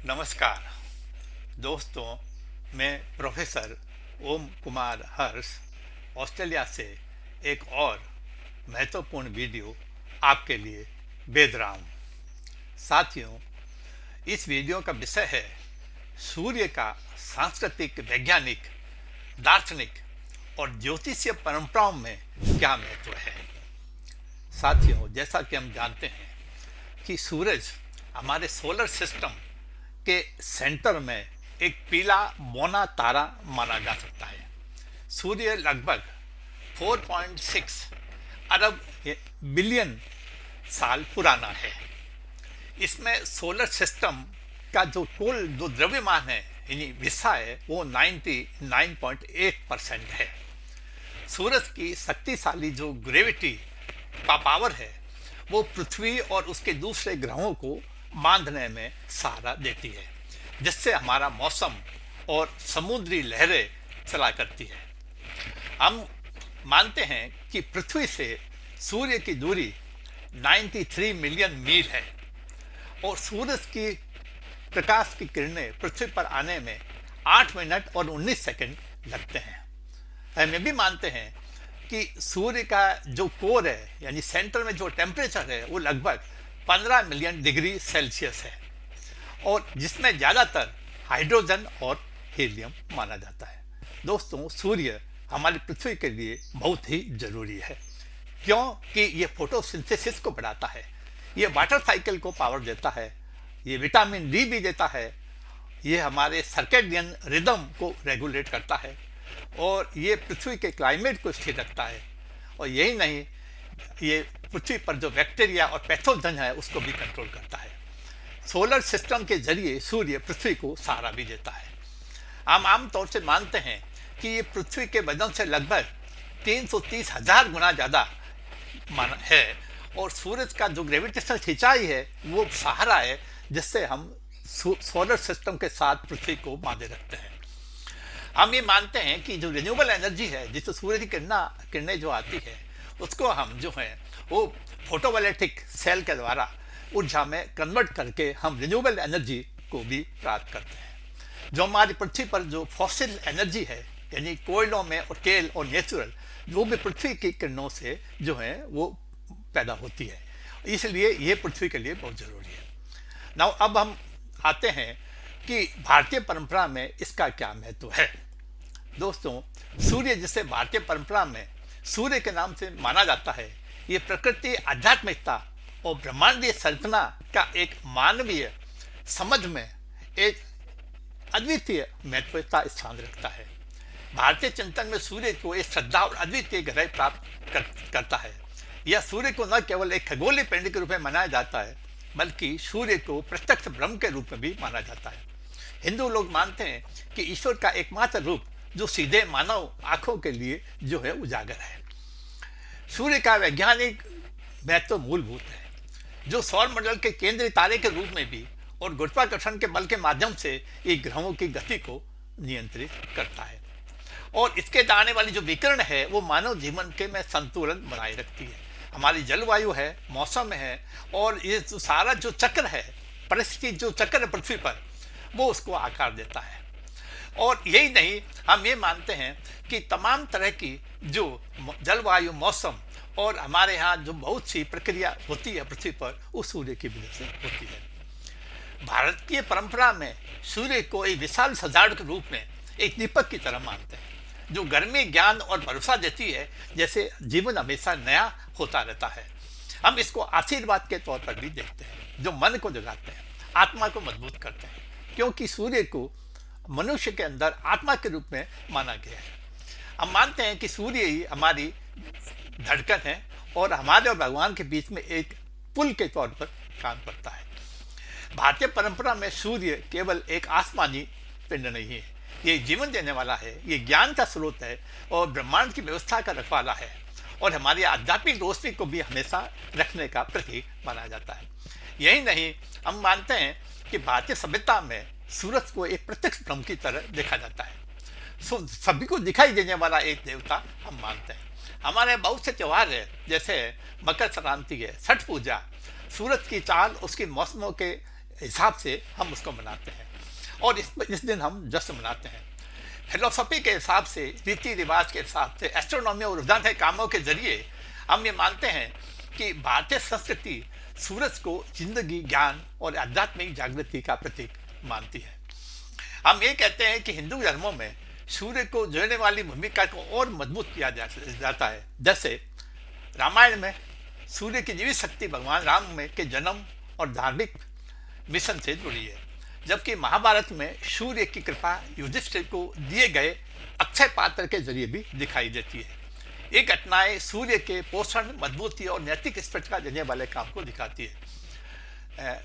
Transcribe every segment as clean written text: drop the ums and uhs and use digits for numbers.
नमस्कार दोस्तों, मैं प्रोफेसर ओम कुमार हर्ष ऑस्ट्रेलिया से एक और महत्वपूर्ण वीडियो आपके लिए भेज रहा हूँ। साथियों, इस वीडियो का विषय है सूर्य का सांस्कृतिक, वैज्ञानिक, दार्शनिक और ज्योतिषीय परंपराओं में क्या महत्व है। साथियों, जैसा कि हम जानते हैं कि सूरज हमारे सोलर सिस्टम के सेंटर में एक पीला मोना तारा माना जा सकता है। सूर्य लगभग 4.6 अरब बिलियन साल पुराना है। इसमें सोलर सिस्टम का जो कुल जो द्रव्यमान है यानी हिस्सा है वो 99.8% है। सूरज की शक्तिशाली जो ग्रेविटी का पावर है वो पृथ्वी और उसके दूसरे ग्रहों को बांधने में सहारा देती है, जिससे हमारा मौसम और समुद्री लहरें चला करती है। हम मानते हैं कि पृथ्वी से सूर्य की दूरी 93 मिलियन मील है और सूरज की प्रकाश की किरणें पृथ्वी पर आने में 8 मिनट और 19 सेकंड लगते हैं। हम ये भी मानते हैं कि सूर्य का जो कोर है यानी सेंटर में जो टेम्परेचर है वो लगभग 15 मिलियन डिग्री सेल्सियस है और जिसमें ज़्यादातर हाइड्रोजन और हीलियम माना जाता है। दोस्तों, सूर्य हमारी पृथ्वी के लिए बहुत ही जरूरी है, क्योंकि ये फोटोसिंथेसिस को बढ़ाता है, ये वाटर साइकिल को पावर देता है, ये विटामिन डी भी देता है, ये हमारे सर्केडियन रिदम को रेगुलेट करता है और ये पृथ्वी के क्लाइमेट को स्थिर रखता है। और यही नहीं, ये पृथ्वी पर जो बैक्टीरिया और पैथोजन है उसको भी कंट्रोल करता है। सोलर सिस्टम के जरिए सूर्य पृथ्वी को सहारा भी देता है। हम आमतौर से मानते हैं कि ये पृथ्वी के वजन से लगभग 330,000 गुना ज़्यादा है और सूरज का जो ग्रेविटेशनल खिंचाई है वो सहारा है जिससे हम सोलर सिस्टम के साथ पृथ्वी को बांधे रखते हैं। हम ये मानते हैं कि जो रिन्यूएबल एनर्जी है, जिससे सूर्य की किरणें जो आती है उसको हम जो है वो फोटोवोल्टिक सेल के द्वारा ऊर्जा में कन्वर्ट करके हम रिन्यूएबल एनर्जी को भी प्राप्त करते हैं। जो हमारी पृथ्वी पर जो फॉसिल एनर्जी है यानी कोयलों में और तेल और नेचुरल वो भी पृथ्वी की किरणों से जो है वो पैदा होती है, इसलिए ये पृथ्वी के लिए बहुत ज़रूरी है। नाउ अब हम आते हैं कि भारतीय परंपरा में इसका क्या महत्व है। दोस्तों, सूर्य जिसे भारतीय परंपरा में सूर्य के नाम से माना जाता है, ये प्रकृति, आध्यात्मिकता और ब्रह्मांडीय संरचना का एक मानवीय समझ में एक अद्वितीय महत्व का स्थान रखता है। भारतीय चिंतन में सूर्य को एक श्रद्धा और अद्वितीय गहराई प्राप्त करता है। यह सूर्य को न केवल एक खगोलीय पिंड के रूप में मनाया जाता है बल्कि सूर्य को प्रत्यक्ष ब्रह्म के रूप में भी माना जाता है। हिंदू लोग मानते हैं कि ईश्वर का एकमात्र रूप जो सीधे मानव आंखों के लिए जो है उजागर है। सूर्य का वैज्ञानिक महत्व मूलभूत है, जो सौर मंडल के केंद्रीय तारे के रूप में भी और गुरुत्वाकर्षण के बल के माध्यम से ये ग्रहों की गति को नियंत्रित करता है और इसके आने वाली जो विकिरण है वो मानव जीवन के में संतुलन बनाए रखती है। हमारी जलवायु है, मौसम है और ये जो सारा जो चक्र है, परिस्थिति जो चक्र है पृथ्वी पर, वो उसको आकार देता है। और यही नहीं, हम ये मानते हैं कि तमाम तरह की जो जलवायु, मौसम और हमारे यहाँ जो बहुत सी प्रक्रिया होती है पृथ्वी पर, उस सूर्य की वजह से होती है। भारतीय परंपरा में सूर्य को एक विशाल सजावट के रूप में एक दीपक की तरह मानते हैं, जो गर्मी, ज्ञान और भरोसा देती है, जैसे जीवन हमेशा नया होता रहता है। हम इसको आशीर्वाद के तौर पर भी देखते हैं, जो मन को जगाते हैं, आत्मा को मजबूत करते हैं, क्योंकि सूर्य को मनुष्य के अंदर आत्मा के रूप में माना गया है। हम मानते हैं कि सूर्य ही हमारी धड़कन है और हमारे और भगवान के बीच में एक पुल के तौर पर काम करता है। भारतीय परंपरा में सूर्य केवल एक आसमानी पिंड नहीं है, ये जीवन देने वाला है, ये ज्ञान का स्रोत है और ब्रह्मांड की व्यवस्था का रखवाला है और हमारी आध्यात्मिक रोशनी को भी हमेशा रखने का प्रतीक माना जाता है। यही नहीं, हम मानते हैं कि भारतीय सभ्यता में सूरज को एक प्रत्यक्ष ब्रह्म की तरह देखा जाता है, सभी को दिखाई देने वाला एक देवता हम मानते हैं। हमारे बहुत से त्यौहार है, जैसे मकर संक्रांति है, छठ पूजा, सूरज की चाल उसके मौसमों के हिसाब से हम उसको मनाते हैं और इस दिन हम जश्न मनाते हैं। फिलोसफी के हिसाब से, रीति रिवाज के हिसाब से, एस्ट्रोनॉमी और उद्यान कामों के जरिए हम ये मानते हैं कि भारतीय संस्कृति सूरज को जिंदगी, ज्ञान और आध्यात्मिक जागृति का प्रतीक मानती है। हम ये कहते हैं कि हिंदू धर्मों में सूर्य को जोड़ने वाली भूमिका को और मजबूत किया जाता है। जैसे रामायण में सूर्य की जीवित शक्ति भगवान राम में के जन्म और धार्मिक मिशन से जुड़ी है, जबकि महाभारत में सूर्य की कृपा युधिष्ठिर को दिए गए अक्षय पात्र के जरिए भी दिखाई देती है। ये घटनाएं सूर्य के पोषण, मजबूती और नैतिक स्पष्टता देने वाले काम को दिखाती है।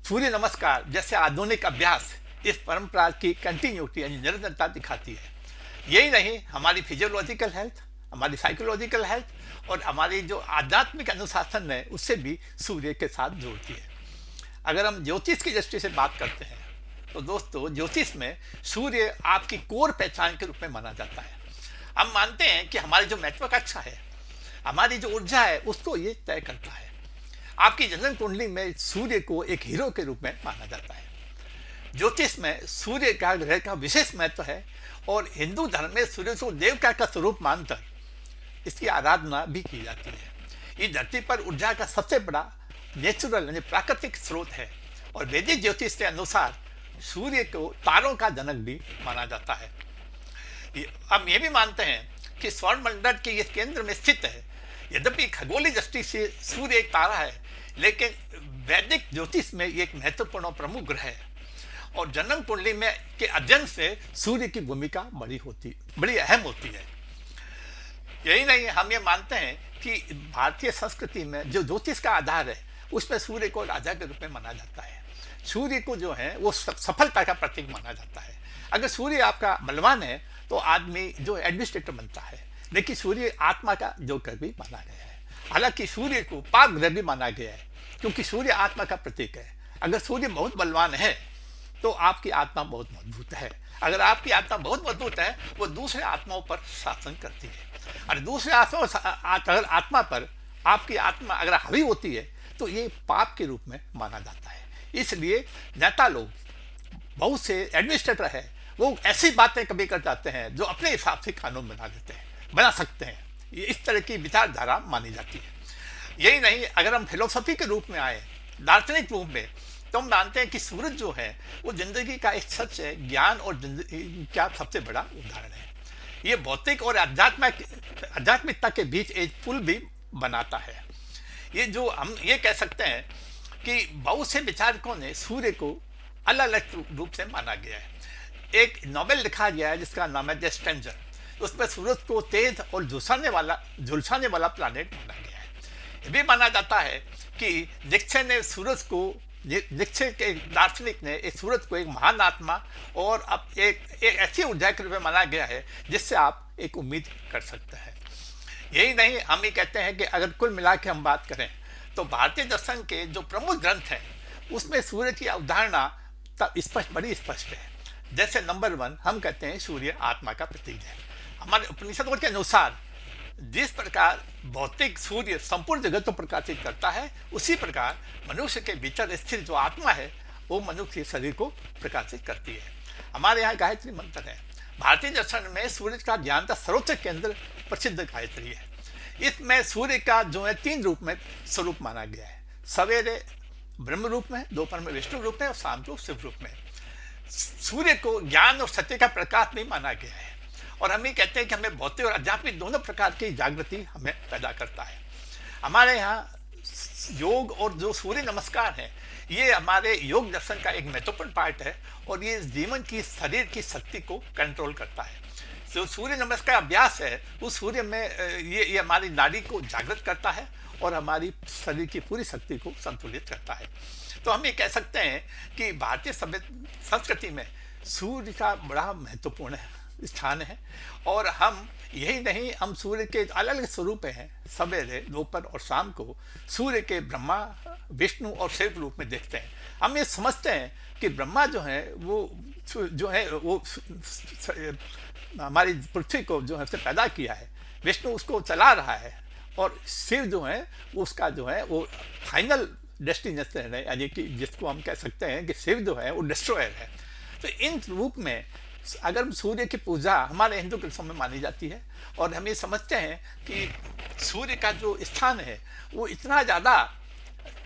सूर्य नमस्कार जैसे आधुनिक अभ्यास इस परंपरा की कंटिन्यूटी यानी निरंतरता दिखाती है। यही नहीं, हमारी फिजियोलॉजिकल हेल्थ, हमारी साइकोलॉजिकल हेल्थ और हमारी जो आध्यात्मिक अनुशासन है उससे भी सूर्य के साथ जोड़ती है। अगर हम ज्योतिष की दृष्टि से बात करते हैं तो दोस्तों, ज्योतिष में सूर्य आपकी कोर पहचान के रूप में माना जाता है। हम मानते हैं कि हमारी जो महत्वाकांक्षा है, हमारी जो ऊर्जा है, उसको ये तय करता है। आपकी जन्म कुंडली में सूर्य को एक हीरो के रूप में माना जाता है। ज्योतिष में सूर्य का ग्रह का विशेष महत्व है और हिंदू धर्म में सूर्य को देवता का स्वरूप मानकर इसकी आराधना भी की जाती है। इस धरती पर ऊर्जा का सबसे बड़ा नेचुरल यानी प्राकृतिक स्रोत है और वैदिक ज्योतिष के अनुसार सूर्य को तारों का जनक भी माना जाता है। हम ये भी मानते हैं कि सौर मंडल के इस केंद्र में स्थित है। यद्यपि खगोलीय दृष्टि से सूर्य एक तारा है, लेकिन वैदिक ज्योतिष में ये एक महत्वपूर्ण और प्रमुख ग्रह है और जन्म कुंडली में के अध्ययन से सूर्य की भूमिका बड़ी अहम होती है। यही नहीं, हम ये मानते हैं कि भारतीय संस्कृति में जो ज्योतिष का आधार है उसमें सूर्य को राजा के रूप में माना जाता है। सूर्य को जो है वो सफलता का प्रतीक माना जाता है। अगर सूर्य आपका बलवान है तो आदमी जो एडमिनिस्ट्रेटर बनता है, लेकिन सूर्य आत्मा का जोकर भी माना गया है। हालांकि सूर्य को पाप ग्रह भी माना गया है क्योंकि सूर्य आत्मा का प्रतीक है। अगर सूर्य बहुत बलवान है तो आपकी आत्मा बहुत मजबूत है। अगर आपकी आत्मा बहुत मजबूत है, वो दूसरे आत्माओं पर शासन करती है और दूसरे आत्मा पर आपकी आत्मा अगर हावी होती है तो ये पाप के रूप में माना जाता है। इसलिए नेता लोग, बहुत से एडमिनिस्ट्रेटर है, वो ऐसी बातें कभी कर जाते हैं जो अपने हिसाब से कानून बना सकते हैं। ये इस तरह की विचारधारा मानी जाती है। यही नहीं, अगर हम फिलोसफी के रूप में आए, दार्शनिक रूप में, तो हम मानते हैं कि सूरज जो है वो जिंदगी का एक सच है, ज्ञान और जिंदगी का सबसे बड़ा उदाहरण है। ये भौतिक और आध्यात्मिकता के बीच एक पुल भी बनाता है। ये जो हम ये कह सकते हैं कि बहुत से विचारकों ने सूर्य को अलग अलग रूप से माना गया है। एक नॉवेल लिखा गया है जिसका नाम है द स्ट्रेंजर। उसमें सूरज को तेज और झुलसाने वाला प्लैनेट माना गया है। ये भी माना जाता है कि नीत्शे के दार्शनिक ने इस सूरज को एक महान आत्मा और अब एक ऐसी ऊर्जा के रूप में माना गया है जिससे आप एक उम्मीद कर सकते हैं। यही नहीं, हम ये कहते हैं कि अगर कुल मिला के हम बात करें तो भारतीय दर्शन के जो प्रमुख ग्रंथ हैं उसमें सूर्य की अवधारणा बड़ी स्पष्ट है। जैसे नंबर 1 हम कहते हैं सूर्य आत्मा का प्रतीक है। हमारे उपनिषदों के अनुसार जिस प्रकार भौतिक सूर्य संपूर्ण जगत को प्रकाशित करता है, उसी प्रकार मनुष्य के भीतर स्थिर जो आत्मा है वो मनुष्य के शरीर को प्रकाशित करती है। हमारे यहाँ गायत्री मंत्र है। भारतीय दर्शन में सूर्य का ज्ञान का सर्वोच्च केंद्र प्रसिद्ध गायत्री है। इसमें सूर्य का जो है 3 रूप में स्वरूप माना गया है। सवेरे ब्रह्म रूप में, दोपहर में विष्णु रूप में और शाम को शिव रूप में। सूर्य को ज्ञान और सत्य का प्रकाश भी माना गया है और हम ये कहते हैं कि हमें भौतिक और आध्यात्मिक दोनों प्रकार की जागृति हमें पैदा करता है। हमारे यहाँ योग और जो सूर्य नमस्कार है ये हमारे योग दर्शन का एक महत्वपूर्ण पार्ट है और ये जीवन की शरीर की शक्ति को कंट्रोल करता है। जो सूर्य नमस्कार अभ्यास है उस सूर्य में ये हमारी नाड़ी को जागृत करता है और हमारी शरीर की पूरी शक्ति को संतुलित करता है। तो हम ये कह सकते हैं कि भारतीय संस्कृति में सूर्य का बड़ा महत्वपूर्ण स्थान है और हम यही नहीं, हम सूर्य के अलग अलग स्वरूप हैं। सवेरे, दोपहर और शाम को सूर्य के ब्रह्मा, विष्णु और शिव रूप में देखते हैं। हम ये समझते हैं कि ब्रह्मा जो है वो हमारी पृथ्वी को जो है उसने पैदा किया है, विष्णु उसको चला रहा है और शिव जो है उसका जो है वो फाइनल डेस्टिनेस है, यानी कि जिसको हम कह सकते हैं कि शिव जो है वो डिस्ट्रॉयर है। तो इन रूप में अगर सूर्य की पूजा हमारे हिंदू ग्रंथों में मानी जाती है, और हम ये समझते हैं कि सूर्य का जो स्थान है वो इतना ज़्यादा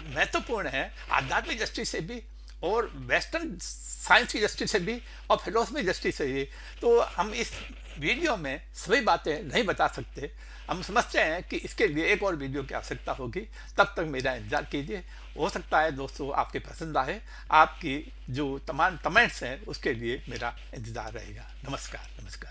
महत्वपूर्ण है आध्यात्मिक दृष्टि से भी, और वेस्टर्न साइंस की दृष्टि से भी, और फिलोसफी दृष्टि से भी। तो हम इस वीडियो में सभी बातें नहीं बता सकते। हम समझते हैं कि इसके लिए एक और वीडियो की आवश्यकता होगी। तब तक मेरा इंतजार कीजिए। हो सकता है दोस्तों आपके पसंद आए। आपकी जो तमाम कमेंट्स हैं उसके लिए मेरा इंतजार रहेगा। नमस्कार, नमस्कार।